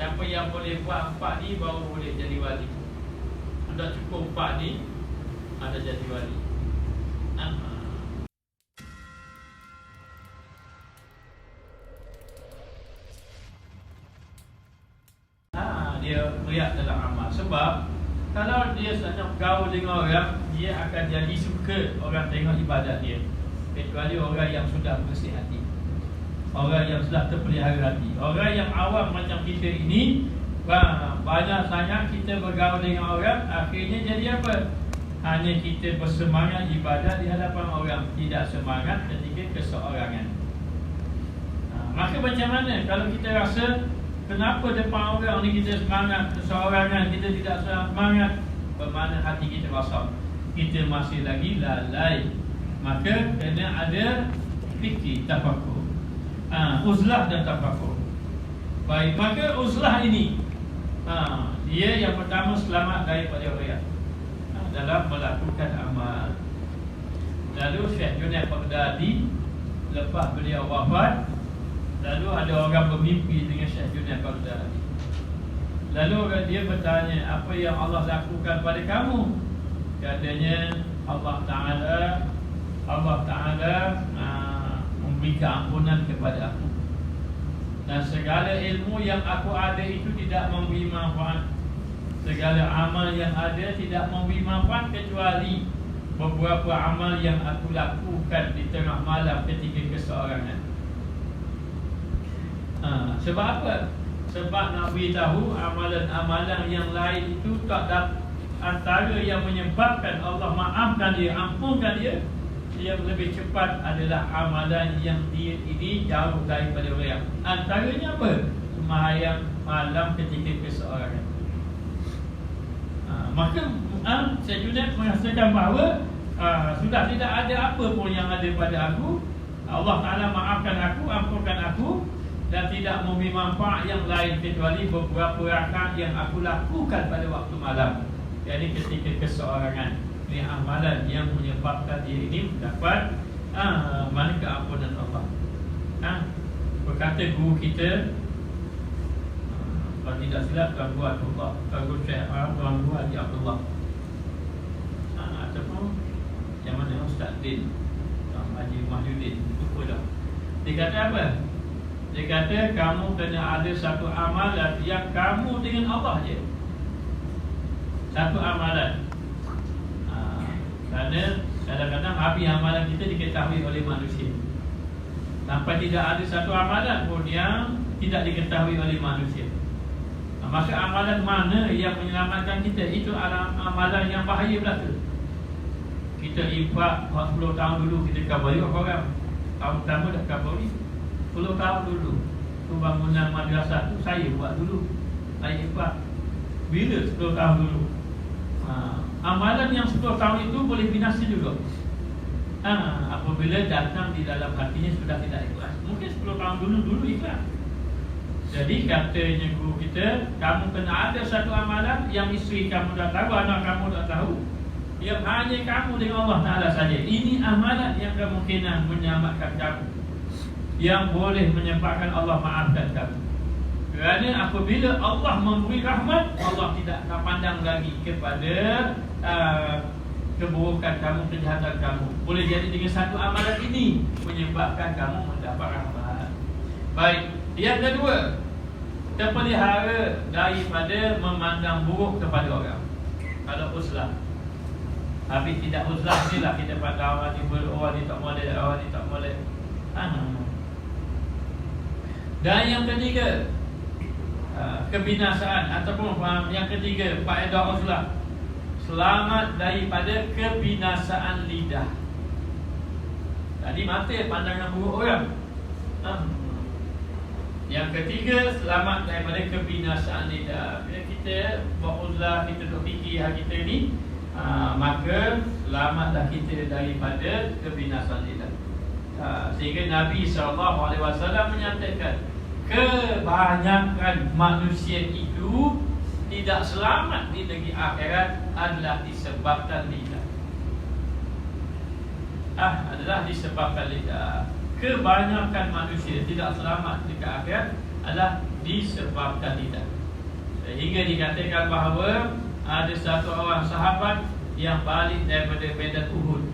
Siapa yang boleh buat 4 ni baru boleh jadi wali. Sudah cukup 4 ni, ada jadi wali. Dia riak dalam amal. Sebab kalau dia sedang bergaul dengan orang, dia akan jadi suka orang tengok ibadat dia. Kecuali orang yang sudah bersih hati, orang yang sudah terpelihara hati. Orang yang awam macam kita ini, banyak sangat kita bergaul dengan orang, akhirnya jadi apa? Hanya kita bersemangat ibadat di hadapan orang, tidak semangat ketika keseorangan. Maka macam mana kalau kita rasa kenapa depan orang ni kita semangat, keseorangan kita tidak semangat? Bermakna hati kita kosong, kita masih lagi lalai. Maka kena ada fikir, tafakur, uzlah dan tafakur. Baik, maka uzlah ini dia yang pertama selamat daripada riya dalam melakukan amal. Lalu Syekh Junaid Baghdadi, lepas beliau wafat, lalu ada orang bermimpi dengan Syekh Junaid Baghdadi. Lalu dia bertanya, apa yang Allah lakukan pada kamu? Katanya Allah Ta'ala memberikan ampunan kepada aku, dan segala ilmu yang aku ada itu tidak memberi manfaat. Segala amal yang ada tidak memberi manfaat kecuali beberapa amal yang aku lakukan di tengah malam ketika keseorangan. Sebab apa? Sebab nak beritahu amalan-amalan yang lain itu tak dapat. Antara yang menyebabkan Allah maafkan dia, ampunkan dia, yang lebih cepat adalah amalan yang dia ini jauh daripada riya. Antaranya apa? Sembahyang malam ketika keseorangan. Maka Syekh Junaid merasakan bahawa sudah tidak ada apa pun yang ada pada aku. Allah Ta'ala maafkan aku, ampunkan aku, dan tidak memberi manfaat yang lain kecuali beberapa rakaat yang aku lakukan pada waktu malam, yakni ketika keseorangan. Ini amalan yang menyebabkan dia ini mendapat mana keampunan Allah. Berkata guru kita, kalau tidak silap Tuan Guru Abdullah, Tuan Guru Haji Abdullah, ataupun yang mana Ustaz Din, Haji Mahyudin, lupa dah. Dia kata apa? Dia kata kamu kena ada satu amalan yang kamu dengan Allah je. Satu amalan. Kerana kadang-kadang habis amalan kita diketahui oleh manusia, sampai tidak ada satu amalan pun yang tidak diketahui oleh manusia. Maka amalan mana yang menyelamatkan kita? Itu amalan yang bahaya belaka. Kita infak 10 tahun dulu kita kabari orang. Tahun pertama dah kabari 10 tahun dulu. Tu bangunan madrasah tu saya buat dulu. Saya infak. Bila 10 tahun dulu? Amalan yang 10 tahun itu boleh binasa juga. Apabila datang di dalam hatinya sudah tidak ikhlas. Mungkin 10 tahun dulu ikhlas. Jadi katanya guru kita, kamu kena ada satu amalan yang isteri kamu dah tahu, anak kamu dah tahu, yang hanya kamu dengan Allah Ta'ala saja. Ini amalan yang kemungkinan menyelamatkan kamu, yang boleh menyebabkan Allah maafkan kamu. Kerana apabila Allah memberi rahmat, Allah tidak akan pandang lagi kepada keburukan kamu, kejahatan kamu. Boleh jadi dengan satu amalan ini menyebabkan kamu mendapat rahmat. Baik, yang kedua, terpelihara daripada memandang buruk kepada orang. Kalau uzlah, habis tidak uzlah ni lah kita pandang orang ni tak boleh, orang ni tak boleh. Dan yang ketiga, kebinasaan, ataupun yang ketiga, faedah uzlah, selamat daripada kebinasaan lidah. Tadi mata pandangan buruk orang. Yang ketiga, selamat daripada kebinasaan lidah. Bila kita buat uzlah, kita duk fikir hal kita ni, maka selamatlah kita daripada kebinasaan lidah. Sehingga Nabi SAW menyatakan, kebanyakan manusia itu tidak selamat di negeri akhirat adalah disebabkan lidah. Adalah disebabkan lidah. Kebanyakan manusia tidak selamat di akhirat adalah disebabkan tidak. Sehingga dikatakan bahawa ada satu orang sahabat yang balik daripada medan Uhud,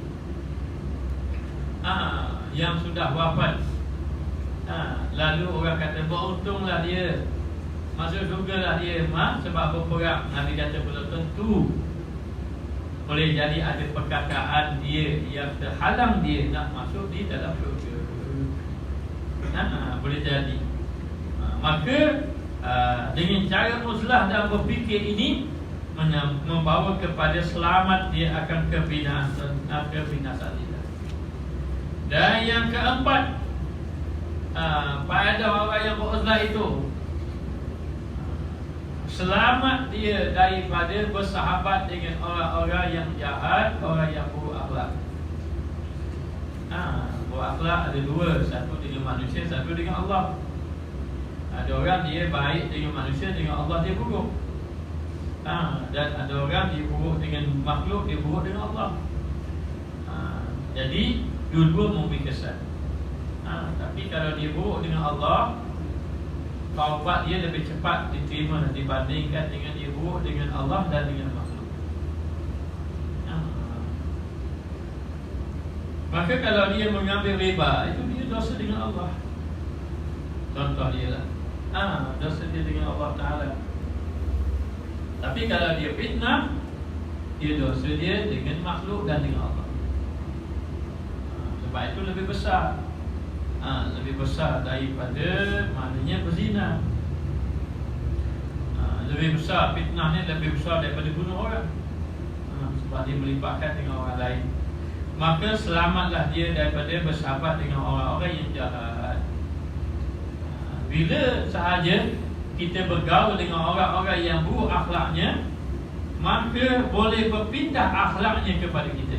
yang sudah wafat. Lalu orang kata beruntunglah dia, masuk surgalah dia. Sebab berperang. Nabi kata belum tentu. Boleh jadi ada perkataan dia yang terhalang dia nak masuk di dalam surga. Boleh jadi. Maka dengan cara uzlah dan berfikir ini membawa kepada selamat dia akan kebinasaan dia. Dan yang keempat, pada orang yang beruzlah itu selamat dia daripada bersahabat dengan orang-orang yang jahat, orang yang buruk akhlak. Buruk akhlak ada dua, satu dengan manusia, satu dengan Allah. Ada orang dia baik dengan manusia, dengan Allah dia buruk. Dan ada orang dia buruk dengan makhluk, dia buruk dengan Allah. Jadi dua-dua memberi kesan. Tapi kalau dia buruk dengan Allah, taubat dia lebih cepat diterima dibandingkan dengan dia buruk dengan Allah dan dengan makhluk. Maka kalau dia mengambil riba, itu dia dosa dengan Allah. Contoh dia lah, dosa dia dengan Allah Ta'ala. Tapi kalau dia fitnah, dia dosa dia dengan makhluk dan dengan Allah. Sebab itu lebih besar. Lebih besar daripada maknanya berzina. Lebih besar, fitnahnya lebih besar daripada bunuh orang. Sebab dia melibatkan dengan orang lain. Maka selamatlah dia daripada bersahabat dengan orang-orang yang jahat. Bila sahaja kita bergaul dengan orang-orang yang buruk akhlaknya, maka boleh berpindah akhlaknya kepada kita.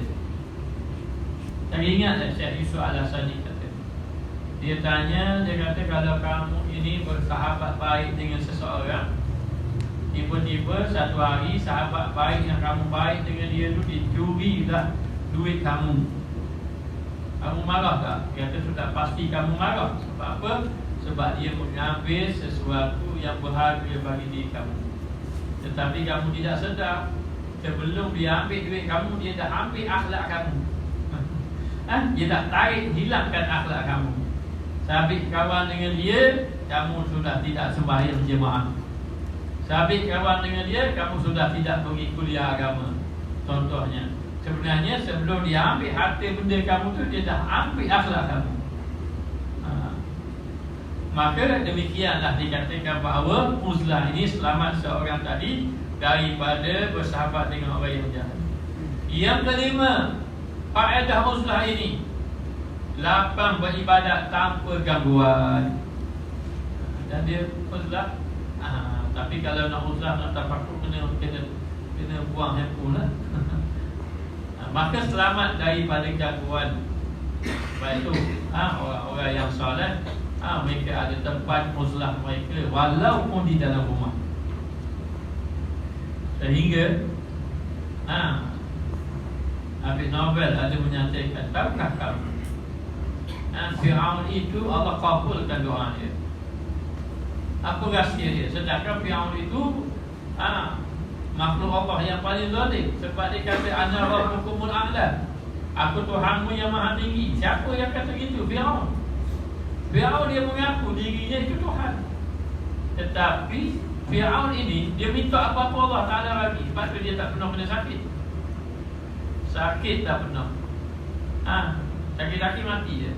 Saya ingatlah Syekh Yusuf Al-Hasani kata, dia tanya, dia kata kalau kamu ini bersahabat baik dengan seseorang, tiba-tiba satu hari sahabat baik yang kamu baik dengan dia tu dicurilah duit kamu, kamu marah tak? Dia kata sudah pasti kamu marah. Sebab apa? Sebab dia mengambil sesuatu yang berharga bagi diri kamu. Tetapi kamu tidak sedar, sebelum dia ambil duit kamu, dia dah ambil akhlak kamu. Dia dah tarik, hilangkan akhlak kamu. Sabit kawan dengan dia, kamu sudah tidak sembahyang jemaah. Sabit kawan dengan dia, kamu sudah tidak pergi kuliah agama. Contohnya, sebenarnya sebelum dia ambil harta benda kamu tu, dia dah ambil akhlak kamu. Maka demikianlah dikatakan bahawa uzlah ini selamat seorang tadi daripada bersahabat dengan orang yang jahat. Yang kelima, faedah uzlah ini, lapang beribadat tanpa gangguan. Dan dia uzlah. Tapi kalau nak uzlah, nak tafakur, kena buang handphone lah. Maka selamat daripada gangguan. Sebab itu orang-orang yang soleh, mereka ada tempat uzlah mereka walaupun di dalam rumah. Sehingga Habib Nobel ada menyatakan, tahukah kamu, Fir'aun itu Allah kabulkan doa dia. Apa rahsia dia? Sedangkan Fir'aun itu makhluk Allah yang paling zalim. Sebab dia kata ana rabbukumul a'la, aku Tuhanmu yang maha tinggi. Siapa yang kata gitu? Fir'aun. Fir'aun dia mengaku dirinya itu Tuhan. Tetapi Fir'aun ini, dia minta apa-apa Allah Ta'ala bagi. Sebab tu dia tak pernah kena sakit. Sakit tak pernah. Sakit-sakit mati je.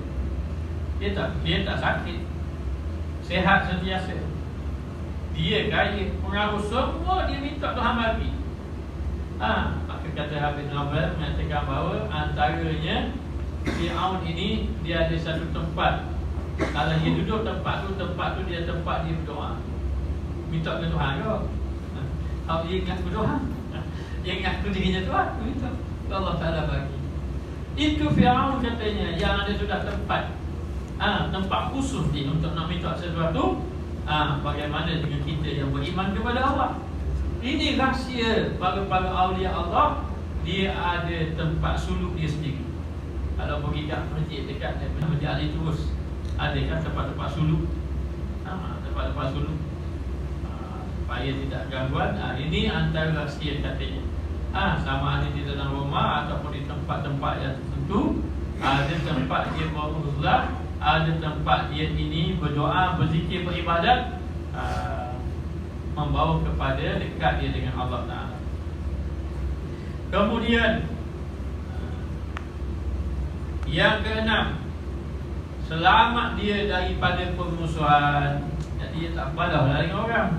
Dia tak sakit. Sehat sentiasa. Dia kaya, pengaruh semua dia minta Tuhan bagi. Maka kata Habib Nobel mengatakan bahawa antaranya Fir'aun ini, dia ada satu tempat. Kalau dia duduk tempat tu dia tempat dia berdoa. Minta ke Tuhan ke? Kalau dia ingat berdoa, dia ingat dirinya Tuhan, minta Allah Ta'ala bagi. Itu Fir'aun katanya, yang ada sudah tempat tempat khusus dia untuk nak minta sesuatu. Bagaimana dengan kita yang beriman kepada Allah? Ini rahsia para awliya Allah. Dia ada tempat suluk dia sendiri. Kalau pergi kat masjid dekat Masjid Ali terus ada kan tempat-tempat suluk. Tempat lepas dulu, supaya tidak gangguan. Ini antara rahsia katanya. Sama ada di dalam rumah ataupun di tempat-tempat yang tertentu. Ada tempat dia beruzlah, ada tempat dia ini berdoa, berzikir, beribadat, membawa kepada dekat dia dengan Allah Ta'ala. Kemudian yang keenam, selamat dia daripada permusuhan. Jadi dia tak apalah dengan orang.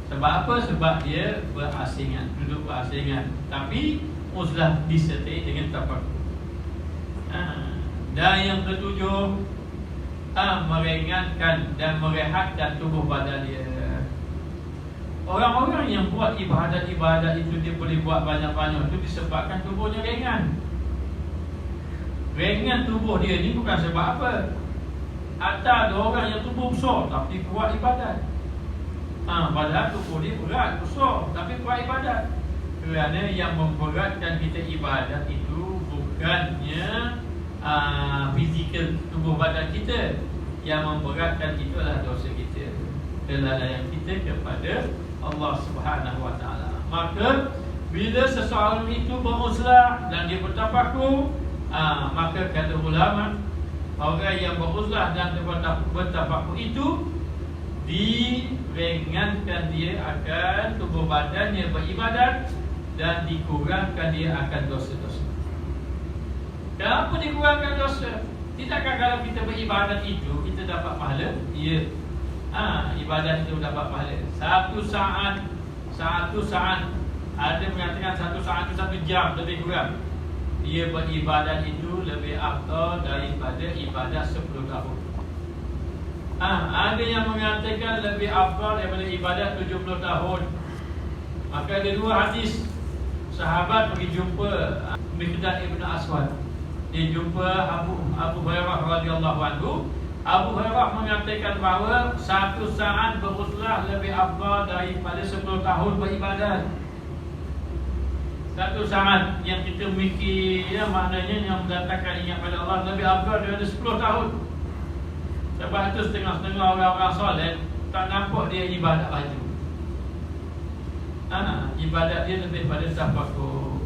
Sebab apa? Sebab dia berasingan, duduk berasingan, tapi uzlah disertai dengan tafakur. Dan yang ketujuh, meringankan dan merehatkan tubuh badan dia. Orang-orang yang buat ibadat-ibadat itu dia boleh buat banyak-banyak, itu disebabkan tubuhnya ringan. Ringan tubuh dia ni bukan sebab apa. Ada orang yang tubuh besar tapi buat ibadat. Padahal tubuh dia berat, besar, tapi buat ibadat. Kerana yang memberatkan kita ibadat itu bukannya fizikal tubuh badan kita. Yang memberatkan itu adalah dosa kita, kelalaian kita kepada Allah Subhanahu Wa Taala. Maka bila seseorang itu beruzlah dan dia bertafakur, maka kata ulama, orang yang beruzlah dan bertafakur itu diringankan dia akan tubuh badannya beribadat dan dikurangkan dia akan dosa-dosa. Kenapa dikurangkan dosa? Tidakkah kalau kita beribadat itu kita dapat pahala? Ya. Ibadat itu dapat pahala. Satu saat ada mengatakan satu saat itu 1 jam lebih kurang. Dia beribadat itu lebih afdal daripada ibadat 10 tahun. Ada yang mengatakan lebih afdal daripada ibadat 70 tahun. Maka ada 2 hadis. Sahabat pergi jumpa Miqdad ibn Aswad. Dia jumpa Abu Hurairah radhiyallahu anhu. Abu Hurairah mengatakan bahawa 1 saat beruzlah lebih afdal daripada 10 tahun beribadat. 1 saat yang kita mikir, maknanya yang mendatangkan ingat pada Allah lebih afdal daripada 10 tahun. Sebab itu setengah-setengah orang-orang soleh tak nampak dia ibadat laju. Ibadat dia lebih pada tafakur.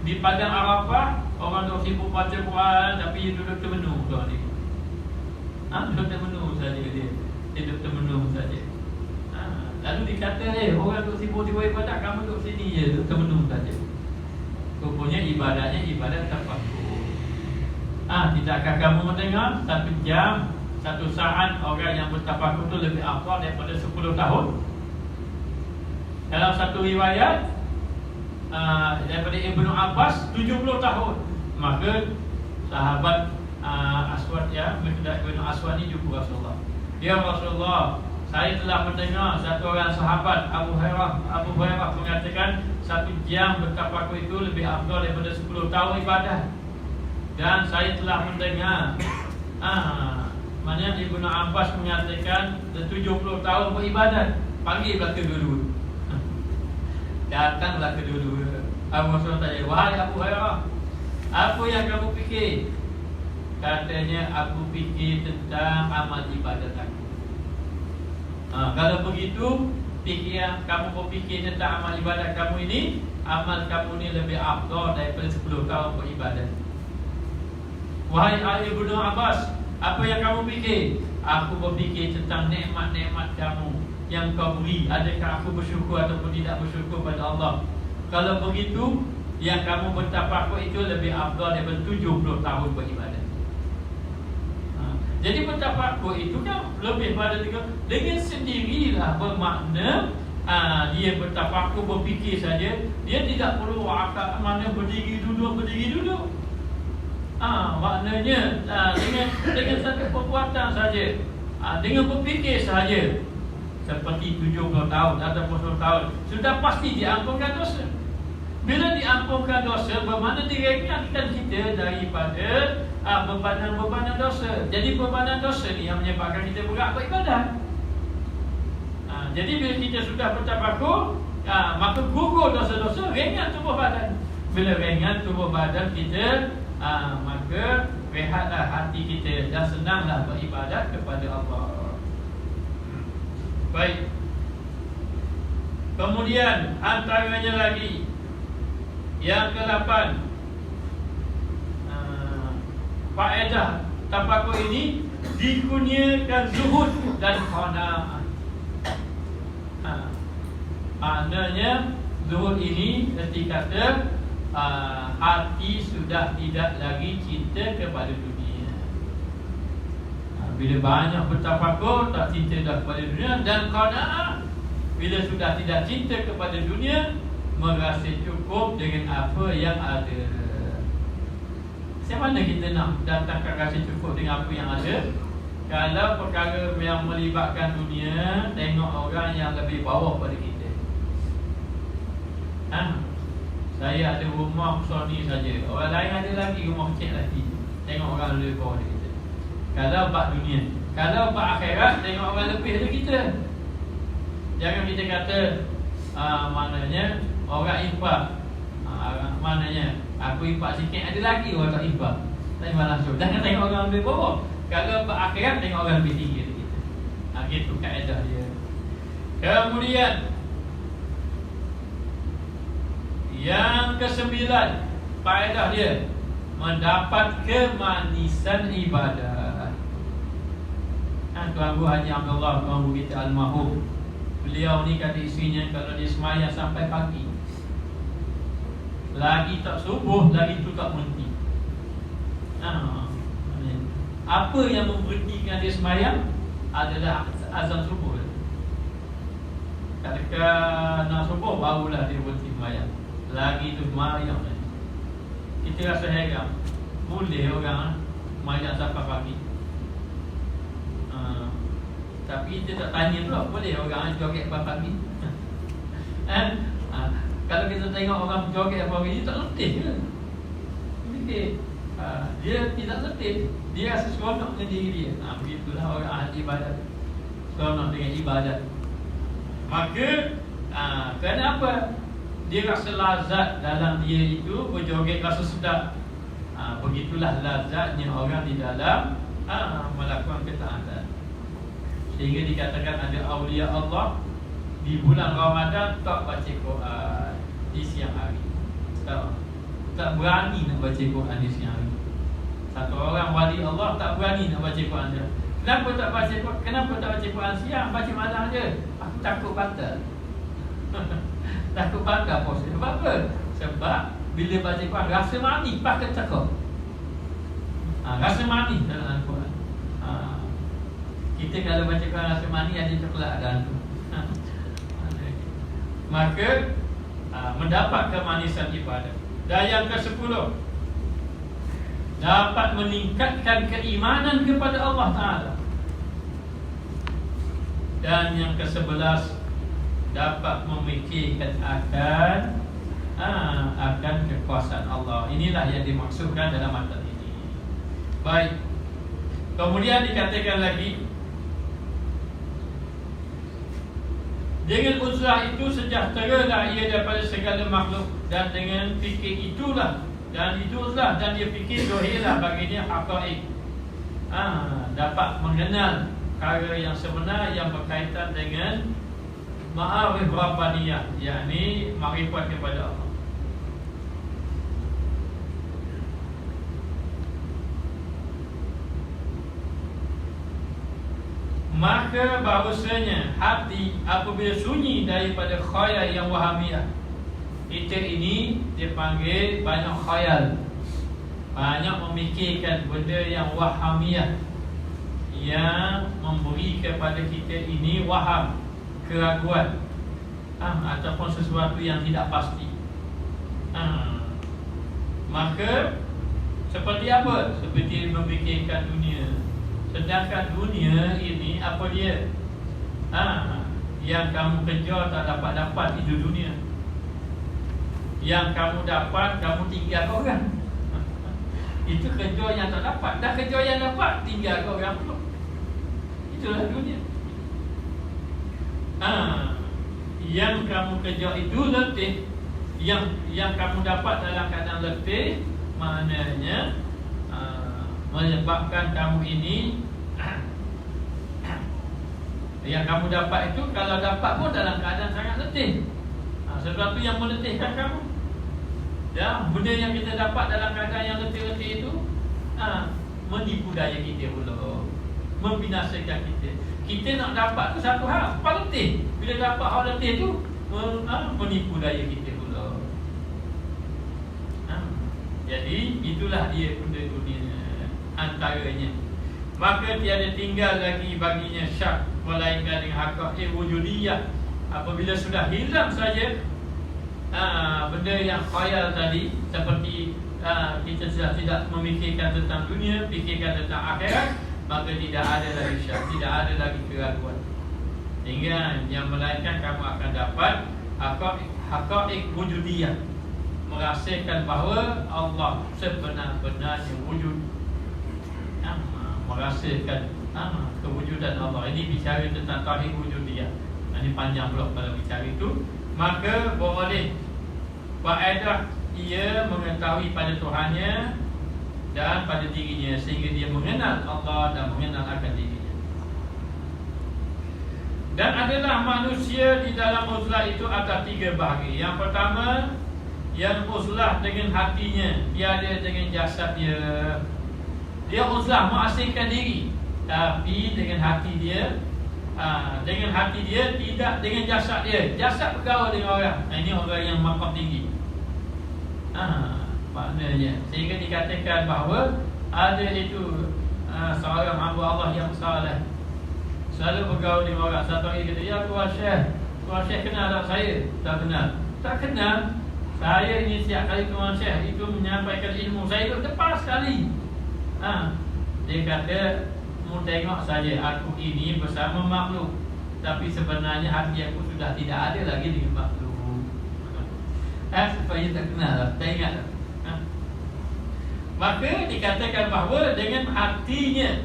Di padang Arafah, orang duk sibuk baca Quran, tapi dia duduk termenung tuan ni. Duduk termenung saja dia. Dia duduk termenung saja. Lalu dikata, orang duk sibuk ibadat, kamu duduk sini je, duduk termenung saja. Rupanya ibadatnya ibadat tafakur. Tidakkah kamu mendengar 1 jam, 1 saat orang yang bertafakur itu lebih afdal daripada 10 tahun? Dalam satu riwayat daripada Ibnu Abbas 70 tahun. Maka sahabat Aswad Miqdad bin Aswad ni jumpa Rasulullah. Ya Rasulullah, saya telah mendengar satu orang sahabat Abu Hurairah mengatakan 1 jam bertafakur itu lebih afdal daripada 10 tahun ibadah. Dan saya telah mendengar mana Ibnu Abbas menyatakan 70 tahun beribadat. Panggillah kedua-dua. Datanglah kedua-dua. Abu Rasulullah tanya, wahai Abu Hurairah, apa yang kamu fikir? Katanya, aku fikir tentang amal ibadat aku. Kalau begitu, kamu berfikir tentang amal ibadat kamu ini, amal kamu ini lebih afdal daripada 10 tahun beribadat. Wahai Ibnu Abbas, apa yang kamu fikir? Aku berfikir tentang nikmat-nikmat kamu yang kau beri. Adakah aku bersyukur ataupun tidak bersyukur pada Allah? Kalau begitu, yang kamu bertafakur itu lebih afdal daripada 70 tahun beribadat. Jadi bertafakur itu kan lebih pada dengan sendirilah bermakna dia bertafakur, berfikir saja. Dia tidak perlu akal mana berdiri duduk. Maknanya dengan satu perbuatan saja, dengan berfikir saja, seperti 70 tahun ataupun 10 tahun, sudah pasti diampunkan dosa. Bila diampunkan dosa, bermakna diringankan kita daripada bebanan-bebanan dosa. Jadi bebanan dosa ni yang menyebabkan kita berat beribadat. Jadi bila kita sudah bertafakur, maka gugur dosa-dosa, ringan tubuh badan. Bila ringan tubuh badan kita, maka rehatlah hati kita dan senanglah beribadat kepada Allah. Baik. Kemudian antaranya lagi yang ke-8, faedah tafakur ini dikurniakan zuhud dan qanaah. Maknanya zuhud ini erti kata hati sudah tidak lagi cinta kepada dunia. Bila banyak bertafakur, tak cinta dah kepada dunia. Dan qanaah, bila sudah tidak cinta kepada dunia, merasa cukup dengan apa yang ada. Macam mana kita nak datangkan rasa cukup dengan apa yang ada? Kalau perkara yang melibatkan dunia, tengok orang yang lebih bawah pada kita. Saya ada rumah Sony saja, orang lain ada lagi rumah kecil lagi. Tengok orang lebih bawah dari kita. Kalau bab dunia, kalau bab akhirat, tengok orang lebih dari kita. Jangan kita kata maknanya orang infak, maknanya aku infak sikit, ada lagi orang tak infak. Tak infak langsung. Jangan tengok orang lebih bawah. Kalau bab akhirat, tengok orang lebih tinggi dari kita. Gitu kaedah dia. Kemudian yang ke-9, faedah dia mendapat kemanisan ibadah. Tuan Guru Haji Abdullah, tuan guru kita almarhum, beliau ni kata isinya kalau dia semayang sampai pagi, lagi tak subuh, lagi tu tak berhenti. Apa yang memberhentikan dia semayang adalah azan subuh. Ketika nak subuh, barulah dia berhenti semayang. Lagi tu semayang. Kita rasa heran, boleh orang semayang sampai pagi. Tapi kita tak tanya pula, boleh orang joget pagi? Kalau kita tengok orang joget pagi, dia tak letih ke? Dia tidak letih, dia rasa seronok dengan diri dia. Begitulah orang ahli ibadat, seronok dengan ibadat. Maka kenapa? Dia rasa lazat dalam dia itu berjoget, rasa sedap. Begitulah lazatnya orang di dalam melakukan ketaatan. Sehingga dikatakan ada awliya Allah di bulan Ramadan tak baca Quran di siang hari. Tak berani nak baca Quran di siang hari. Satu orang wali Allah tak berani nak baca Quran dia. Kenapa tak baca Quran? Kenapa tak baca Quran siang? Baca malam je. Aku takut batal. Takut batal puasa. Sebab apa? Sebab bila baca Quran rasa manis pakai cakap. Rasa manis dalam Al-Quran. Kita kalau baca Quran rasa manis, ada coklat dalam tu. Maka mendapat kemanisan ibadah. Dan yang ke-10, dapat meningkatkan keimanan kepada Allah Ta'ala. Dan yang ke-11, dapat memikirkan akan kekuasaan Allah. Inilah yang dimaksudkan dalam materi ini. Baik. Kemudian dikatakan lagi, dengan usaha itu sejahteralah ia daripada segala makhluk, dan dengan fikir itulah dan dia fikir dohirlah baginya haqaiq. Dapat mengenal perkara yang sebenar yang berkaitan dengan ma'arif rabbaniyah, yakni makrifat kepada Allah. Maka bahawasanya hati apabila sunyi daripada khayal yang wahamiyah, kita ini dipanggil banyak khayal, banyak memikirkan benda yang wahamiyah, yang memberi kepada kita ini waham, keraguan, ataupun sesuatu yang tidak pasti. Maka seperti apa? Seperti memikirkan dunia. Sedangkan dunia ini apa dia? Yang kamu kejar tak dapat itu dunia. Yang kamu dapat, kamu tinggal orang. Itu kerja yang tak dapat. Dah kerja yang dapat, tinggal orang pula. Itulah dunia. Yang kamu kejar itu letih, yang kamu dapat dalam keadaan letih, maknanya menyebabkan kamu ini yang kamu dapat itu, kalau dapat pun dalam keadaan sangat letih. Sesuatu yang meletihkan kamu. Ya, benda yang kita dapat dalam keadaan yang letih-letih itu menipu daya kita pula, membinasakan kita. Kita nak dapat tu satu hal, apa letih. Bila dapat hal letih tu menipu daya kita pula. Jadi itulah dia benda dunia antaranya. Maka tiada tinggal lagi baginya syak melainkan dengan hakikat wujudiyah. Apabila sudah hilang saja benda yang khayal tadi, seperti kita sudah tidak memikirkan tentang dunia, fikirkan tentang akhirat, maka tidak ada lagi syak, tidak ada lagi keraguan. Sehingga yang melainkan kamu akan dapat hakikat wujudiyah, merasakan bahawa Allah sebenar-benarnya wujud, merasakan kewujudan Allah. Ini bicara tentang tauhid wujudiyah. Ini panjang pula kalau bicara itu. Maka boleh faedah ia mengetahui pada Tuhannya dan pada dirinya, sehingga dia mengenal Allah dan mengenal akan dirinya. Dan adalah manusia di dalam uzlah itu atas 3 bahagi. Yang pertama, yang uzlah dengan hatinya, tiada dengan jasad dia. Dia uzlah mengasingkan diri, tapi dengan hati dia, dengan hati dia, tidak dengan jasad dia. Jasad bergaul dengan orang. Ini orang yang maqam tinggi. Maknanya, sehingga dikatakan bahawa ada itu seorang hamba Allah yang saleh, selalu bergaul dengan orang. Satu hari kata, ya Tuan Syekh kenal tak saya? Tak kenal. Tak kenal. Saya ini setiap kali Tuan Syekh itu menyampaikan ilmu, saya itu tepat sekali. Dia kata, mu tengok saja aku ini bersama makhluk, tapi sebenarnya hati aku sudah tidak ada lagi dengan makhluk. Supaya tak kenal, tak ingat. Maka dikatakan bahawa dengan hatinya,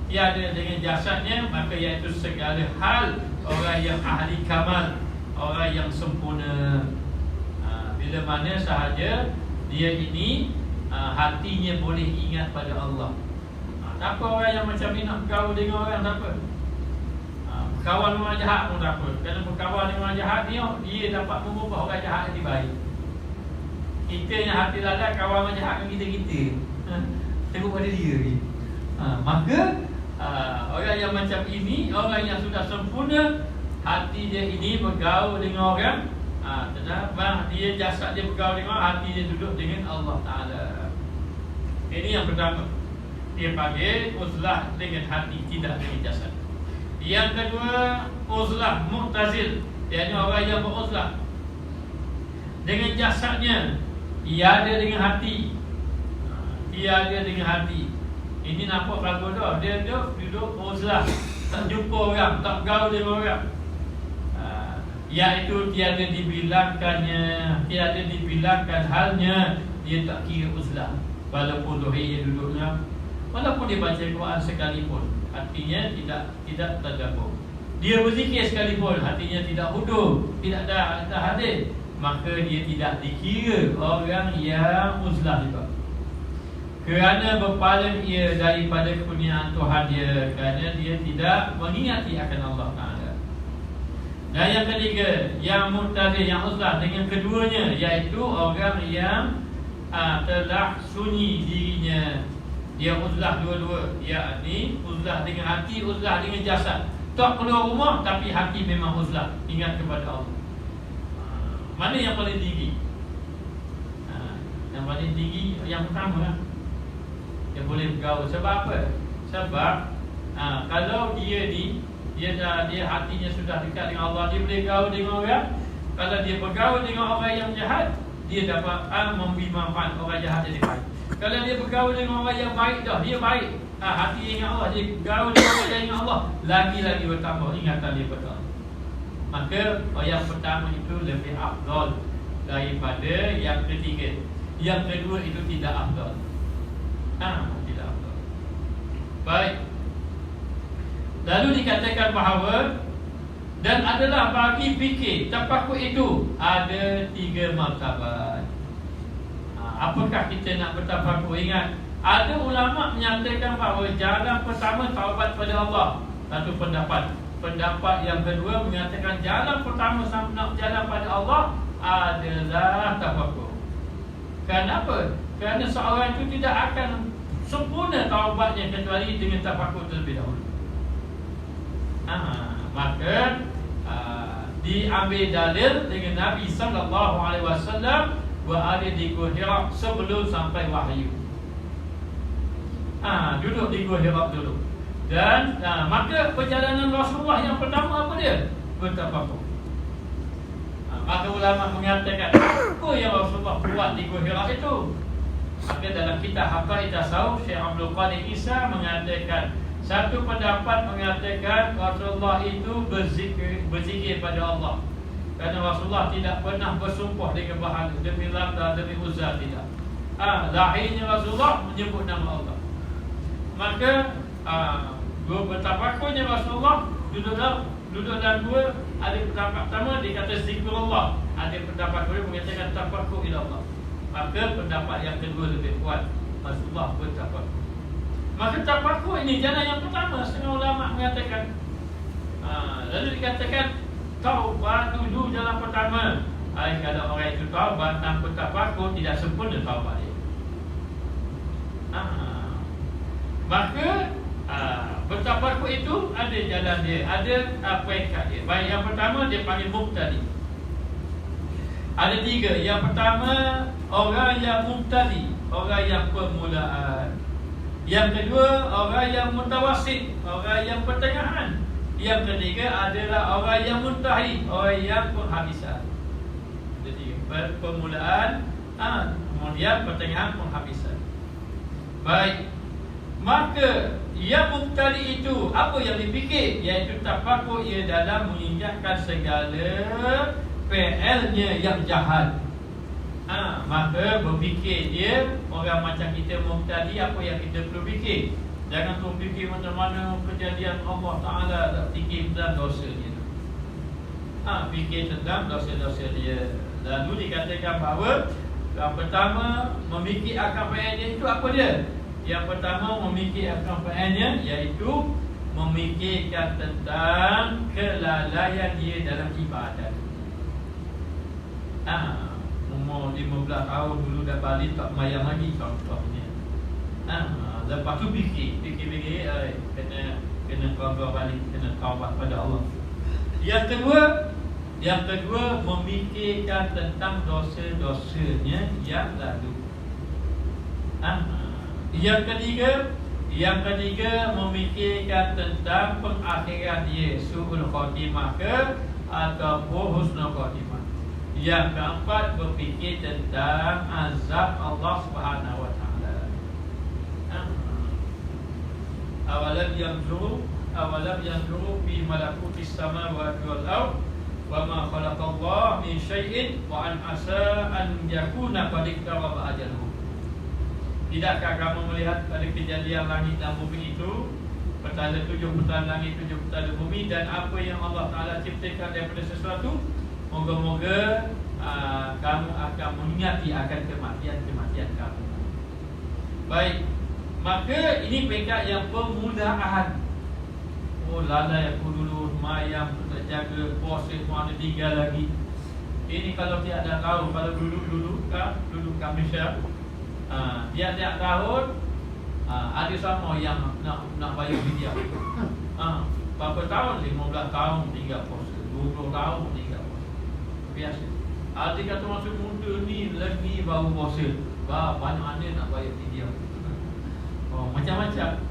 tiada dengan jasadnya, maka iaitu segala hal orang yang ahli kamal, orang yang sempurna. Bila mana sahaja dia ini hatinya boleh ingat pada Allah. Tak apa orang yang macam ni nak bergaul dengan orang, tak apa. Berkawan dengan orang jahat pun tak apa. Kerana berkawan dengan orang jahat ni, dia dapat mengubah orang jahat jadi baik. Kita yang hati lalai kawan dengan jahat dengan kita. Tengok pada dia ni. Maka orang yang macam ini, orang yang sudah sempurna, hati dia ini bergaul dengan orang, dia jasad dia bergaul dengan orang, hati dia duduk dengan Allah Ta'ala. Ini yang pertama, dia panggil uzlah dengan hati, tidak dengan jasad. Yang kedua, uzlah mu'tazil, iaitu orang yang beruzlah dengan jasadnya, tiada dengan hati. Tiada dengan hati. Ini nampak bagus dah. Dia duduk uzlah, tak jumpa orang, tak bergaul dengan orang. Iaitu tiada dibilangkannya, tiada dibilangkan halnya, dia tak kira uzlah. Walaupun dohir dia duduknya, walaupun dia baca Quran sekalipun, hatinya tidak tergabung. Dia berzikir sekalipun, hatinya tidak hudur, tidak ada hadir, maka dia tidak dikira orang yang uzlah juga. Kerana berpaling ia daripada kepunyaan Tuhan dia, kerana dia tidak mengingati akan Allah Ta'ala. Dan yang ketiga, yang mu'tazil, yang uzlah dengan keduanya, iaitu orang yang telah sunyi dirinya. Dia uzlah dua-dua, yakni uzlah dengan hati, uzlah dengan jasad. Tak keluar rumah tapi hati memang uzlah, ingat kepada Allah. Mana yang paling tinggi? Yang paling tinggi yang pertama lah. Dia boleh bergaul. Sebab apa? Sebab kalau dia hatinya sudah dekat dengan Allah, dia boleh gaul dengan orang. Kalau dia bergaul dengan orang yang jahat, dia dapat memberi manfaat orang jahat jadi baik. Kalau dia bergaul dengan orang yang baik dah, dia baik, hati ingat Allah, dia gaul dengan orang yang ingat Allah, lagi-lagi bertambah ingatan dia pada Allah. Maka yang pertama itu lebih afdal daripada yang ketiga. Yang kedua itu tidak afdal. Tidak afdal. Baik. Lalu dikatakan bahawa dan adalah bagi fikir tafakur itu ada 3 martabat. Apakah kita nak bertafakur? Ingat, Ada ulama menyatakan bahawa jalan pertama taubat pada Allah. Satu pendapat. Pendapat yang kedua menyatakan jalan pertama nak jalan pada Allah adalah tafakkur. Kenapa? Kerana seorang itu tidak akan sempurna taubatnya kecuali dengan tafakkur terlebih dahulu. Maka diambil dalil dengan Nabi SAW berada di Gua Hira sebelum sampai wahyu. Duduk di Gua Hira dulu. Dan maka perjalanan Rasulullah yang pertama apa dia? Bertafakkur. Maka ulama mengatakan apa yang Rasulullah buat di Gua Hira itu? Maka dalam kitab Haqaiq Tasawuf, Syekh Abdul Qadir Isa mengatakan, satu pendapat mengatakan Rasulullah itu berzikir pada Allah. Kerana Rasulullah tidak pernah bersumpah dengan berhala, demi Lata, demi Uzza, tidak. Lahirnya Rasulullah menyebut nama Allah. Maka bertafakkurnya Rasulullah duduk dalam gua. Ada pendapat pertama dia kata zikrullah, ada pendapat kedua mengatakan tafakkur ila Allah. Maka pendapat yang kedua lebih kuat, Rasulullah bertafakkur. Maka tafakkur ini jalan yang pertama. Setengah ulama mengatakan lalu dikatakan taubat dulu jalan pertama. Kalau orang itu taubat tanpa tafakkur, tidak sempurna taubat dia. Maka bertafakkur itu ada jalan dia, ada peringkat dia. Baik, yang pertama dia panggil mubtadi. Ada tiga. Yang pertama orang yang mubtadi, orang yang permulaan. Yang kedua orang yang mutawasit, orang yang pertengahan. Yang ketiga adalah orang yang muntahi, orang yang penghabisan. Jadi permulaan, kemudian pertengahan, penghabisan. Baik. Maka yang mubtadi itu apa yang dipikir? Iaitu tafakkur ia dalam mengingatkan segala PL-nya yang jahat. Maka berfikir dia, orang macam kita mubtadi, apa yang kita perlu fikir? Jangan tu fikir mana-mana kejadian Allah Ta'ala, tak fikir tentang dosa dia. Fikir tentang dosa-dosa dia. Lalu dikatakan bahawa yang pertama memikir akan PL-nya itu apa dia? Yang pertama memikir akan PL-nya, iaitu memikirkan tentang kelalaian dia dalam ibadat. Umur 15 tahun dulu dah balik tak mayang lagi contohnya. Lepas tu fikir kena keluar balik, kena taubat pada Allah. Yang kedua memikirkan tentang dosa-dosanya yang lalu. Yang ketiga memikirkan tentang pengakhiran dia, su'ul khatimah ke ataupun husnul khatimah. Yang keempat berfikir tentang azab Allah Subhanahu wa taala. Awalam yanzuru fi malakutis samawati wal ardh wa ma khalaqallahu min syai'in wa an asa an yakuna qad iqtaraba ajaluhu. Tidakkah kamu melihat pada kejadian langit dan bumi itu, petala 7 petala langit, 7 petala bumi, dan apa yang Allah Ta'ala ciptakan daripada sesuatu? Moga-moga kamu akan mengingati akan kematian kamu. Baik, maka ini peringkat yang permulaan. Lalai aku dulu mayam tak jaga, puasa mana tinggal lagi. Ini kalau tiada tahu, kalau dulu kami share. Tiap-tiap tahun ada sama yang nak bayar fidyah. Berapa tahun? 15 tahun tinggal puasa, 20 tahun tinggal puasa. Biasa. Ada kata masuk muda ni lagi baru puasa, banyak ada nak bayar fidyah. Macam-macam.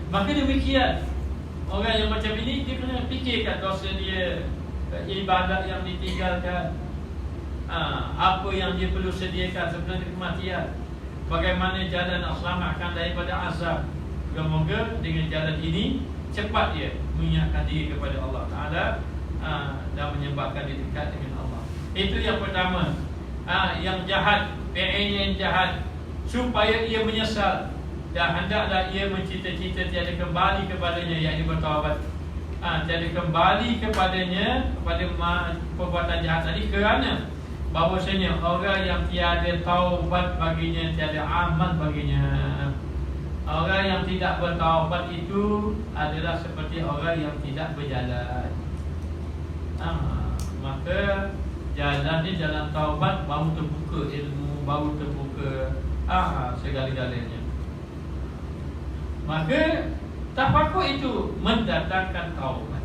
Maka demikian, orang yang macam ini dia kena fikirkan dosa dia, ibadat yang ditinggalkan, apa yang dia perlu sediakan sebelum kematian, bagaimana jalan nak selamatkan daripada azab. Semoga dengan jalan ini cepat dia mengingatkan diri kepada Allah Ta'ala dan menyebabkan dia dekat dengan Allah. Itu yang pertama. Yang jahat, PN yang jahat, supaya ia menyesal dan hendaklah ia mencita-cita tiada kembali kepadanya, iaitu bertaubat. Tiada kembali kepadanya, kepada perbuatan jahat tadi, kerana bahwasanya orang yang tiada taubat baginya, tiada amal baginya. Orang yang tidak bertaubat itu adalah seperti orang yang tidak berjalan. Maka jalan ni jalan taubat, baru terbuka ilmu, baru terbuka segala-galanya. Maka tafakur itu mendatangkan taubat.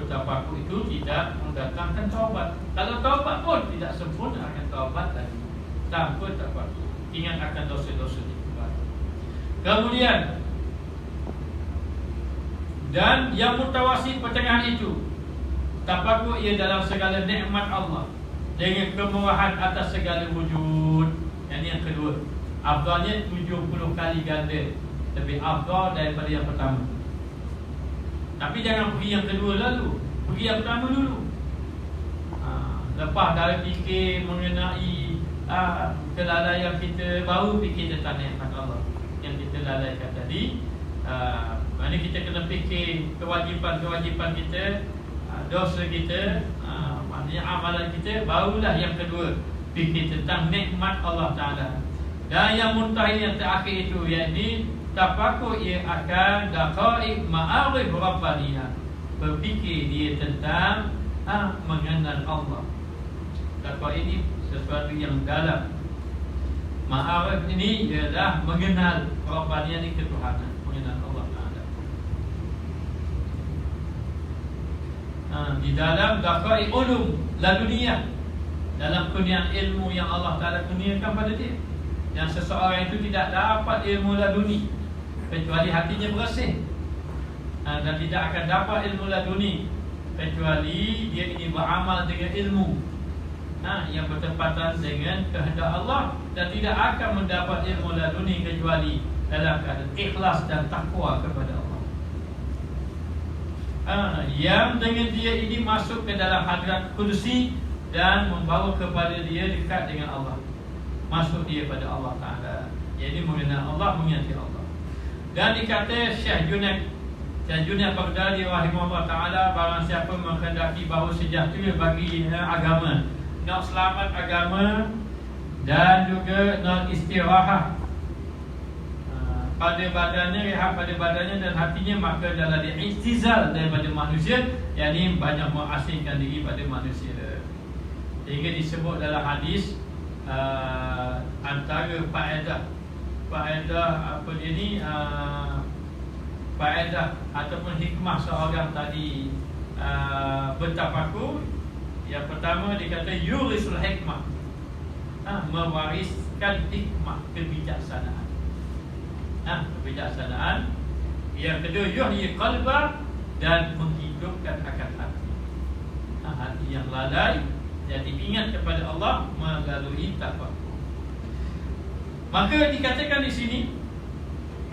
Tafakur itu tidak mendatangkan taubat. Kalau taubat pun tidak sempurna akan taubat lagi. Tanpa tafakur, ingat akan dosa-dosa itu. Kemudian, dan yang mutawasit pertengahan itu, tafakur ia dalam segala nikmat Allah dengan kemurahan atas segala wujud. Yang kedua, afdalnya 70 kali ganda lebih afdal daripada yang pertama. Tapi jangan pergi yang kedua lalu, pergi yang pertama dulu. Lepas dari fikir mengenai kelalaian kita, baru fikir tentang nikmat Allah yang kita lalaikan tadi. Mana kita kena fikir kewajipan-kewajipan kita, dosa kita, maknanya amalan kita, barulah yang kedua fikir tentang nikmat Allah Ta'ala. Dan yang muntahi yang terakhir itu, iaitu tafakur ia akan daqa'iq ma'arif Rabbaniyah, berfikir dia tentang mengenal Allah. Takwa ini sesuatu yang dalam. Ma'arif ini ialah mengenal Rabbaniyah, ni ketuhanan, mengenal Allah Ta'ala. Di dalam daqa'iq ulum laduniyah, dalam kurniaan ilmu yang Allah Ta'ala kurniakan pada dia. Yang seseorang itu tidak dapat ilmu laduni kecuali hatinya bersih, dan tidak akan dapat ilmu laduni kecuali dia ini beramal dengan ilmu yang bertepatan dengan kehendak Allah, dan tidak akan mendapat ilmu laduni kecuali dalam keadaan ikhlas dan takwa kepada Allah. Yang dengan dia ini masuk ke dalam hadrat kursi dan membawa kepada dia dekat dengan Allah, masuk dia pada Allah Ta'ala. Jadi mengenal Allah, mengingati Allah. Dan dikata Syekh Junaid Baghdadi rahimahullah ta'ala, barang siapa menghendaki bahawa sejahtera bagi agama, nak selamat agama, dan juga nak istirahat pada badannya, rehat pada badannya dan hatinya, maka adalah dia istizal daripada manusia, yakni banyak mengasingkan diri pada manusia. Sehingga disebut dalam hadis, antara faedah apa dia ni, faedah ataupun hikmah seorang tadi bertafakur, yang pertama dikata yurisul hikmah, mewariskan hikmah, kebijaksanaan. Kebijaksanaan. Yang kedua yuhyi qalba, dan menghidupkan akan hati. Hati yang lalai jadi ingat kepada Allah melalui tafakur. Maka dikatakan di sini,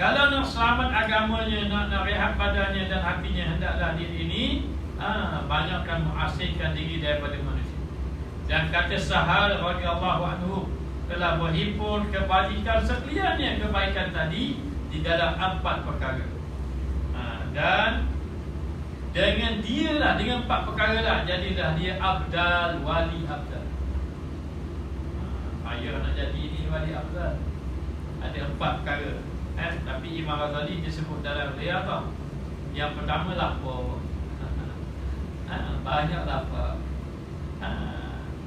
kalau nak selamat agamanya, nak rehat badannya dan hatinya, hendaklah dia ini banyakkan mengasingkan diri daripada manusia. Dan kata Sahal radhiyallahu anhu telah berhimpun kebajikan sekaliannya kebaikan tadi di dalam 4 perkara. Dan dengan dia lah, dengan 4 perkara lah, jadilah dia abdal, wali abdal. Ayah nak jadi ini wali abdal, ada 4 perkara. Tapi Imam Ghazali dia sebut dalam Riyadhah, yang pertama lapar. Banyak lapar.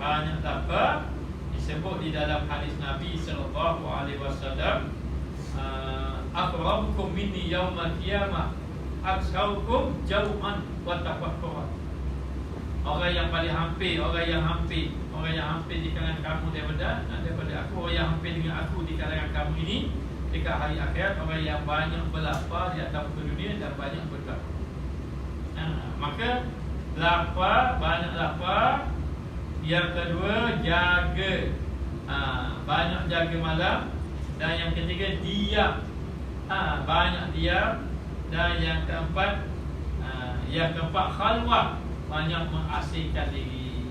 Banyak lapar disebut di dalam hadis Nabi sallallahu alaihi wasallam, aqrabukum minni yaumal qiyamah aksaukum jau'an wa tafakkuran. Orang yang paling hampir, orang yang hampir di kalangan kamu daripada aku, orang yang hampir dengan aku di kalangan kamu ini dekat hari akhirat, orang yang banyak berlapar di atas muka dunia dan banyak bertakwa. Maka lapar, banyak lapar. Yang kedua, jaga, banyak jaga malam. Dan yang ketiga, diam, banyak diam. Dan yang keempat, khalwah, banyak mengasingkan diri.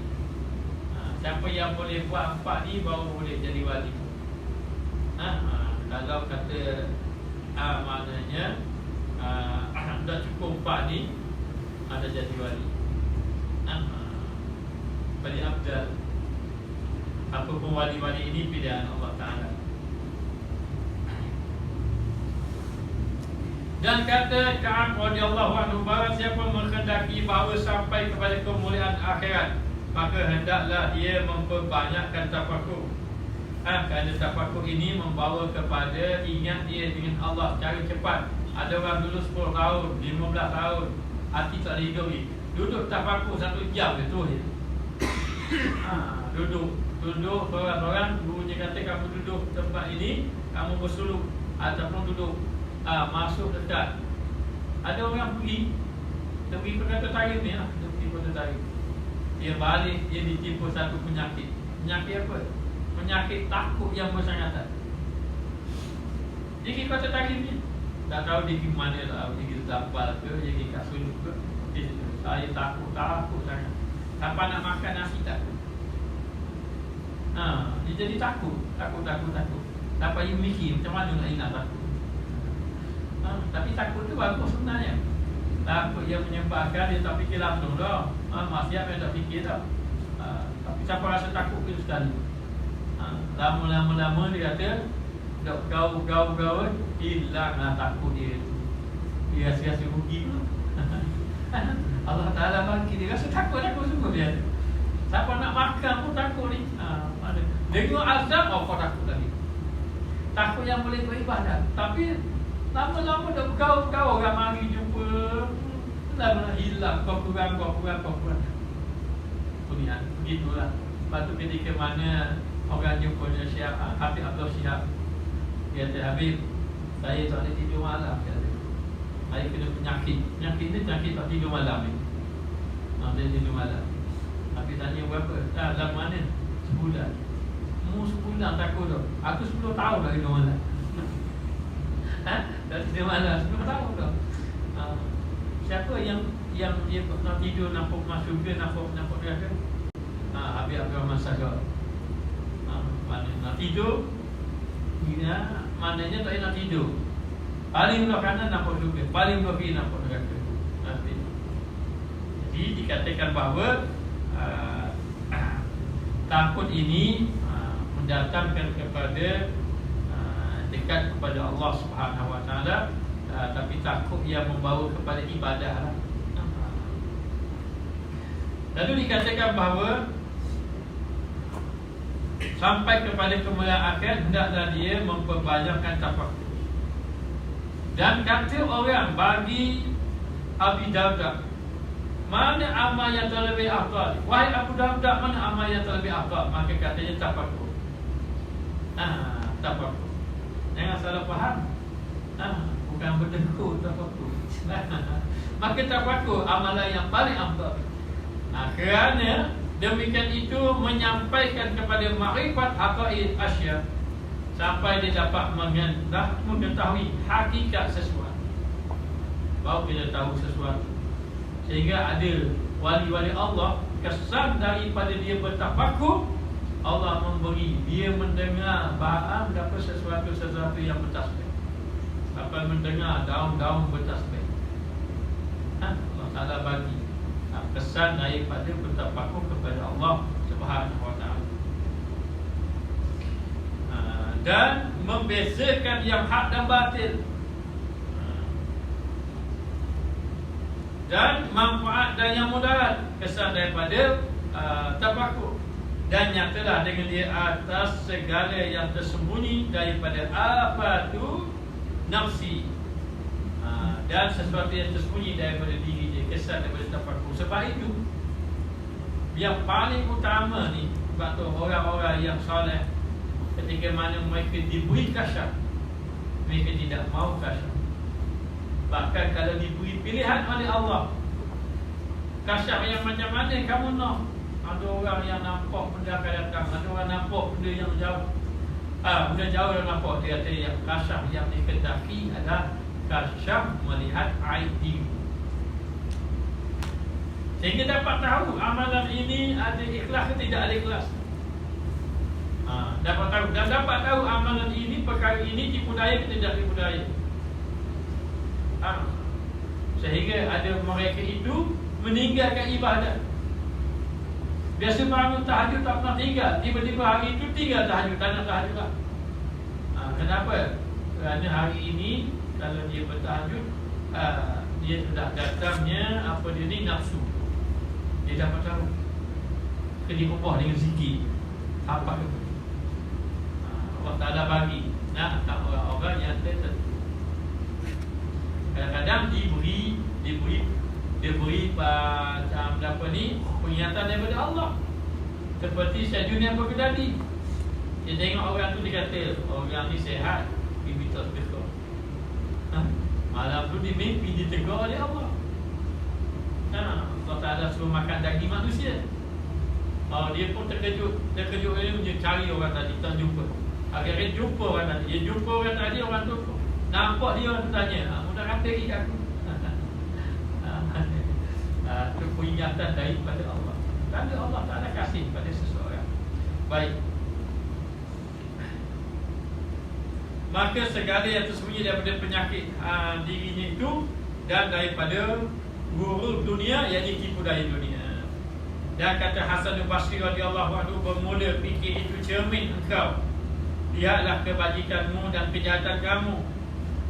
Siapa yang boleh buat 4 ni baru boleh jadi wali. Kalau kata maknanya dah cukup 4 ni, ada jadi wali. Wali abdal. Apapun wali-wali ini pilihan Allah Ta'ala. Dan kata Ka'ab radhiyallahu anhu, barang siapa menghendaki bahawa sampai kepada kemuliaan akhirat, maka hendaklah dia memperbanyakkan tafakur. Kerana tafakur ini membawa kepada ingat dia dengan Allah cara cepat. Ada orang dulu 10 tahun, 15 tahun, hati tak boleh hidup ni. Duduk tafakur 1 jam je tu je. Duduk seorang-seorang, gurunya kata kamu duduk tempat ini, kamu bersuluk ataupun duduk masuk dekat. Ada orang pergi Kota Tarim ni lah, dia pergi Kota Tarim. Dia balik, dia ditimpa satu penyakit. Penyakit apa? Penyakit takut yang bersangatan. Dia pergi Kota Tarim ni, tak tahu dia pergi mana lah. Dia pergi Tapal ke, dia pergi kat Suluk ke. Saya takut sangat. Sampai nak makan nasi tak. Dia jadi takut. Sampai dia mikir macam mana nak hilang takut. Tapi takut tu bagus sebenarnya. Takut yang menyebabkan dia tak fikir langsung dah. Maksiat dia tak fikir dah. Tapi siapa rasa takut itu sekali. Lama-lama dia kata dah gaul, hilanglah takut dia. Dia rasa rugi pula. Allah Ta'ala bagi dia rasa takut sungguh dia. Siapa nak makan pun takut ni. Dengar azab, kau takut lagi. Takut yang boleh beribadat. Tapi lama-lama dah bergaul orang mari jumpa, lama hilang, kau kurang. Begitulah. Lepas tu ketika mana orang jumpa dengan Syekh Habib Abdul Syihab, dia kata, Habib, saya tak boleh tidur malam. Saya kena penyakit ni penyakit tak tidur malam ni. Dia tidur malam. Habib tanya berapa? Dalam mana? Sebulan. Sebulan takut tu. Aku 10 tahun dah tidur malam. Dah tidur malam 10 tahun dah. Siapa yang dia nak tidur nampak masuk ke, nampak neraka? Habib Abdul Rahman Sagar. Mana nak tidur? Maknanya tak nak tidur. Paling belah kanan nampak surga, paling belah kiri nampak neraka. Jadi dikatakan bahawa takut ini mendatangkan kepada dekat kepada Allah Subhanahu Wa Taala, tapi takut yang membawa kepada ibadah. Lalu dikatakan bahawa sampai kepada kemuliaan akhirat hendaklah dia memperbanyakkan tafakur. Dan kata orang bagi Abi Darda, mana amal yang terlebih afdal? Wahai Abu Darda, mana amal yang terlebih afdal? Maka katanya tafakur. Tafakur. Jangan salah faham. Bukan berdengkur tafakur. Maka tafakur amalan yang paling afdal. Kerana demikian itu menyampaikan kepada makrifat haqaiq asya, sampai dia dapat mengetahui hakikat sesuatu. Baru kita tahu sesuatu. Sehingga ada wali-wali Allah, kesan daripada dia bertafakur, Allah memberi dia mendengar bahan dapat sesuatu yang bertasbih. Sampai mendengar daun-daun bertasbih. Allah Ta'ala bagi kesan daripada bertafakur kepada Allah Subhanahu Wa Ta'ala. Dan membezakan yang hak dan batil, dan manfaat dan yang mudarat, kesan daripada tafakur. Dan nyatalah dengan dia atas segala yang tersembunyi daripada apa tu nafsi, dan sesuatu yang tersembunyi daripada diri dia, kesan daripada tafakur. Sebab itu yang paling utama ni, sebab tu orang-orang yang soleh, ketika mana mereka diberi kasyaf, mereka tidak mau kasyaf. Bahkan kalau diberi pilihan oleh Allah, kasyaf yang macam mana kamu nak? Ada orang yang nampak benda akan datang, ada orang nampak benda yang jauh. Benda jauh yang nampak. Dia kata yang kasyaf yang dikendaki adalah kasyaf melihat aib diri, sehingga dapat tahu amalan ini ada ikhlas ke tidak ada ikhlas. Dapat tahu, dan dapat tahu amalan ini, perkara ini tipu daya ke tidak tipu daya. Sehingga ada mereka itu meninggalkan ibadat. Biasa bangun tahajud tak pernah tinggal, tiba-tiba hari itu tinggal tahajud, tak nak tahajud lah. Kenapa? Kerana hari ini kalau dia bertahajud, dia sudah datangnya apa dia ni, nafsu. Dia dapat tahu dia ubah dengan zikir apa tu. Allah Ta'ala bagi orang-orang yang kadang-kadang diberi macam apa ni, peringatan daripada Allah. Seperti Syajun yang berkedadi, dia tengok orang tu, dia kata orang ni sihat, pergi tasbih. Malam tu dia mimpi ditegur oleh Allah. Allah Ta'ala suruh makan daging manusia. Dia pun terkejut dia cari orang tadi, tak jumpa. Akhirnya jumpa orang tadi. Dia jumpa orang tadi, orang tu nampak dia, orang tu tanya, mudah kata lagi aku. Itu peringatan daripada Allah. Kerana Allah Ta'ala kasih pada seseorang. Baik. Maka segala yang tersembunyi daripada penyakit dirinya itu dan daripada guru dunia, yakni tipu daya dunia. Dan kata Hasan Basri radhiyallahu anhu, bermula fikir itu cermin engkau, lihatlah kebajikanmu dan kejahatan kamu.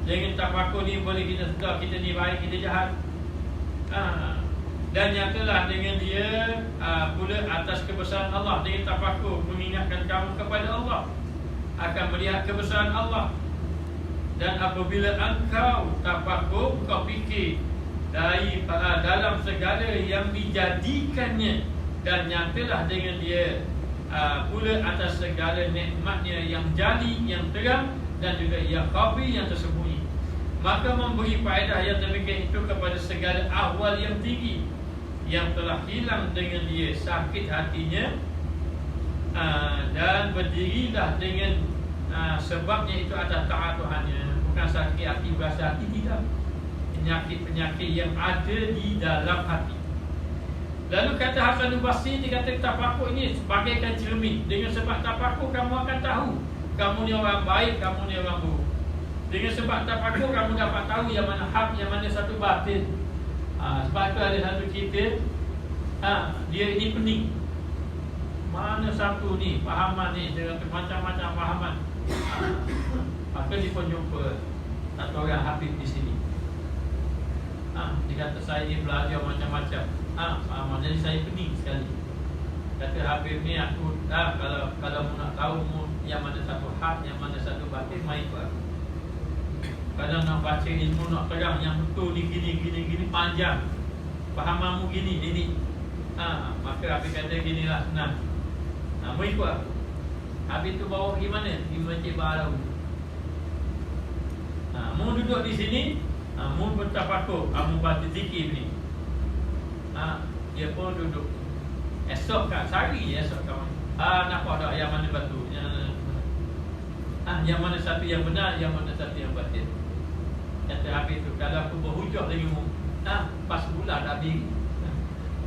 Dengan tafakur ni boleh kita sedar kita ni baik, kita jahat. Dan nyatalah dengan dia pula atas kebesaran Allah. Dengan tafakur mengingatkan kamu kepada Allah, akan melihat kebesaran Allah. Dan apabila engkau tafakur, kau fikir dari dalam segala yang dijadikannya, dan nyatalah dengan dia pula atas segala nikmatnya yang jali, yang terang, dan juga yang khafi, yang tersembunyi. Maka memberi faedah yang demikian itu kepada segala ahwal yang tinggi yang telah hilang dengan dia sakit hatinya, dan berdirilah dengan sebabnya itu atas taat Tuhannya. Bukan sakit hati berasa hati, tidak. Penyakit-penyakit yang ada di dalam hati. Lalu kata Hasan Basri, dia kata tafakur ini sebagaikan cermin. Dengan sebab tafakur kamu akan tahu kamu ni orang baik, kamu ni orang buruk. Dengan sebab tafakur kamu dapat tahu yang mana hak, yang mana satu batil. Sebab tu ada satu cerita, dia ini pening. Mana satu ni fahaman ni dengan macam-macam fahaman. Maka dia pun jumpa satu orang habib di sini. Dia kata saya ni belajar macam-macam. Jadi saya pening sekali. Kata habib ni, aku kalau nak tahu yang mana satu hak, yang mana satu batil, mai ikut aku. Kadang nak baca ilmu, nak terang yang betul ni gini panjang, fahamanmu gini. Maka habib kata ginilah senang. Mau ikut aku. Habib tu bawa pergi mana? Di Masjid Baru. Mau duduk di sini, mu bertafakur, mu baca zikir ni. Dia pun duduk. Esok kat sehari je esok kawan. Nampak tak yang mana batu, yang mana satu yang benar, yang mana satu yang batil. Kata habis tu, kalau aku berhujah dengan mu, pas bulan dah habis.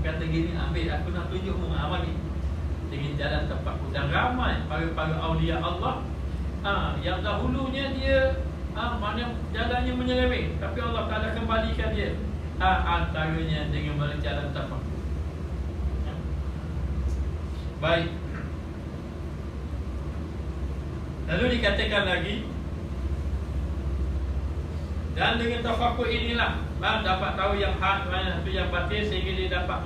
Kata gini, ambil aku nak tunjuk mu amal ni dengan jalan tepatku. Dan ramai para awliya Allah yang dahulunya dia mana jalannya menyeleweng, tapi Allah Ta'ala kembalikan dia antaranya dengan berjalan tapak. Baik. Lalu dikatakan lagi, dan dengan tafakur inilah dapat tahu yang hak, mana itu yang batil, sehingga dia dapat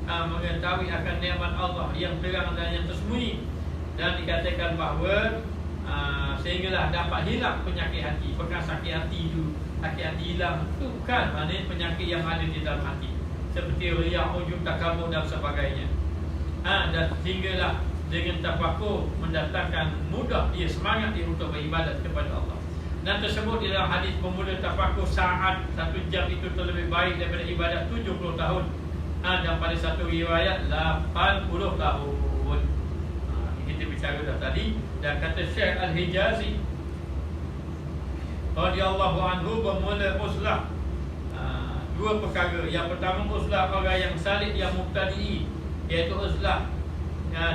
mengetahui akan nikmat Allah yang terang dan yang tersembunyi. Dan dikatakan bahawa sehinggalah dapat hilang penyakit hati. Bukan sakit hati itu, sakit hati hilang itu bukan, maknanya penyakit yang ada di dalam hati, seperti riya, ujub, takabur dan sebagainya. Dan sehinggalah dengan tafakur mendatangkan mudah dia semangat dia untuk beribadat kepada Allah. Dan tersebut di dalam hadis pemula tafakur saat 1 jam itu terlebih baik daripada ibadat 70 tahun. Dan pada satu riwayat 80 tahun. Kita bicara dah tadi. Dan kata Syekh Al-Hijazi radhiyallahu anhu, bermula uzlah dua perkara. Yang pertama uzlah orang yang salih, yang mubtadi'i, iaitu uzlah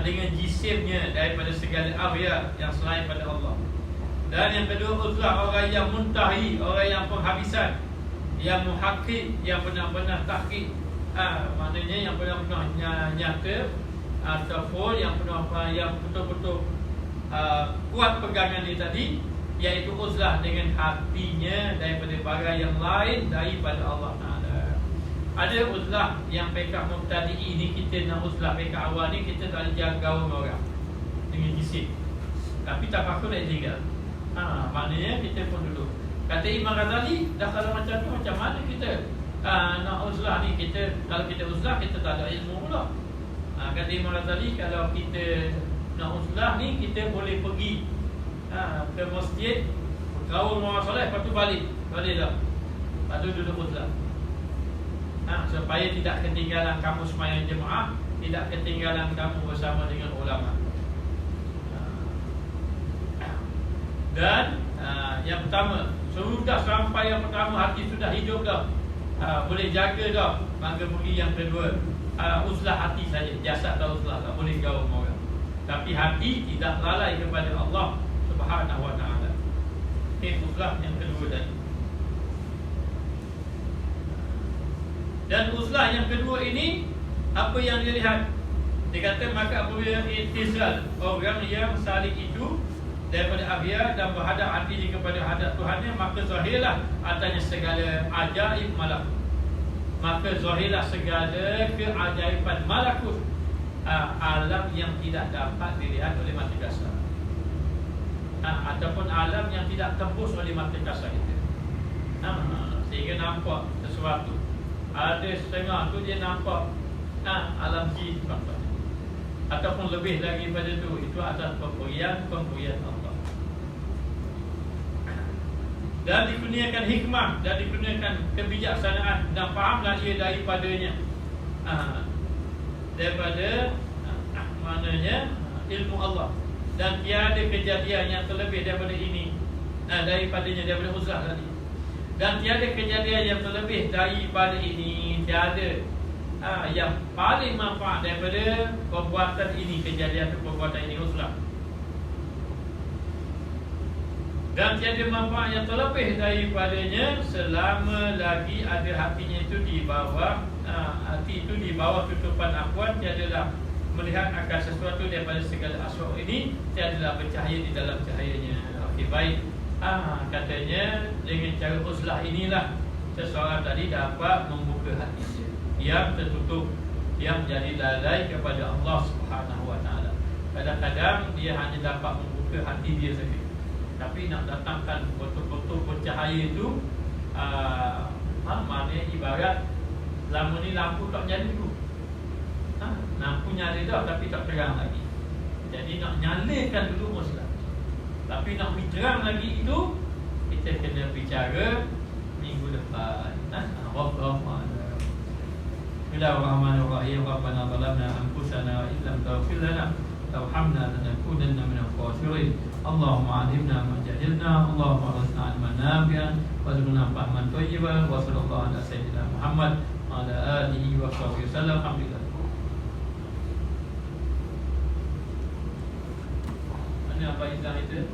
dengan jisimnya daripada segala awliya yang selain pada Allah. Dan yang kedua uzlah orang yang muntahi, orang yang penghabisan, yang muhakkik, yang benar-benar tahqiq, maknanya yang benar-benar nyata ataupun yang betul-betul kuat pegangan dia tadi, iaitu uzlah dengan hatinya daripada barang yang lain daripada Allah Ta'ala. Ada uzlah yang pekak mubtadi'i ni, kita nak uzlah pekak awal ni, kita tak boleh jaga orang dengan jisik, tapi tafakur tak tinggal. Maknanya kita pun dulu kata Imam Ghazali, dah kalau macam tu macam mana kita nak uzlah ni? Kalau kita uzlah, kita tak ada ilmu pula. Kata Imam Ghazali, kalau kita nak uzlah ni, kita boleh pergi ke masjid, kawal orang soleh, lepas tu balik dah, lepas tu duduk uzlah. Supaya tidak ketinggalan kamu sembahyang jemaah, tidak ketinggalan kamu bersama dengan ulama. Dan yang pertama, sudah sampai yang pertama, hati sudah hidup dah, boleh jaga dah, maka pergi yang kedua, uzlah hati saja. Jasad dah uzlah, tak boleh gaul dengan orang, tapi hati tidak lalai kepada Allah Subhanahu wa ta'ala. Uzlah yang kedua tadi. Dan uzlah yang kedua ini, apa yang dia lihat? Dia kata, maka apabila itizal, orang yang saling itu daripada akhir dan berhadap hatinya kepada hadap Tuhannya, maka zahirlah atasnya segala ajaib malakut. Maka zahirlah segala keajaiban malakut, alam yang tidak dapat dilihat oleh mata kasar, ataupun alam yang tidak tembus oleh mata kasar itu. Sehingga nampak sesuatu. Ada setengah tu dia nampak alam jin, ataupun lebih lagi pada itu atas pemberian Allah. Dan dikurniakan hikmah, dan dikurniakan kebijaksanaan, dan fahamlah ia daripadanya, daripada maknanya ilmu Allah. Dan tiada kejadian yang terlebih daripada ini, daripadanya, daripada uzlah tadi. Dan tiada kejadian yang terlebih daripada ini, tiada yang paling manfaat daripada perbuatan ini, kejadian atau perbuatan ini, uzlah. Dan tiada manfaat yang terlebih daripadanya selama lagi ada hatinya itu di bawah, hati itu di bawah tutupan akwat, tiadalah melihat akan sesuatu daripada segala aswak ini, tiadalah bercahaya di dalam cahayanya. Okey, baik. Katanya dengan cara uzlah inilah seseorang tadi dapat membuka hatinya yang tertutup, yang menjadi lalai kepada Allah Subhanahu wa ta'ala. Kadang-kadang dia hanya dapat membuka hati dia saja, tapi nak datangkan betul-betul bercahaya itu, maknanya ibarat lama ni lampu tak nyala dulu. Lampu nyala dah tapi tak terang lagi. Jadi nak nyalakan dulu uzlah. Tapi nak terang lagi itu, kita kena bicara minggu depan. Bismillahirrahmanirrahim. Rabbana zalamna anfusana wa illam taghfir lana tarhamna lanakunanna minal khasirin. Allahumma 'allimna ma jahilna, Allahumma arzuqna 'ilman nafi'an warzuqna fahman thayyiban, wa sallallahu ala sayyidina Muhammad wa ala alihi wa sahbihi wasallam. Alhamdulillah. Mana apa Izah itu?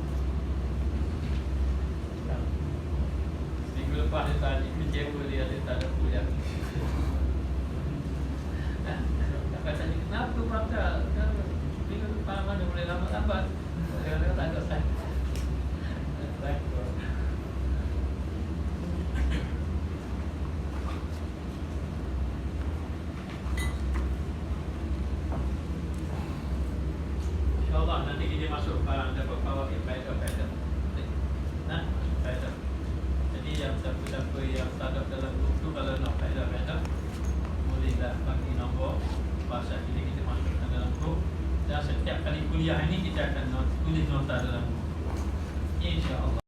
Minggu lepas dia tadi kecewa, dia tak ada kuliah. Dapat tanya kenapa Pak? Minggu depan mana boleh lambat-lambat? Dia tak ada saya. InsyaAllah nanti kita masuk dapat power faedah. Faedah. Jadi yang siapa-siapa yang sadar dalam grup tu, kalau nak faedah, bolehlah bagi nombor bahasa kita masukkan dalam grup. Dan setiap kali kuliah ini kita akan tulis nota dalam grup, InsyaAllah.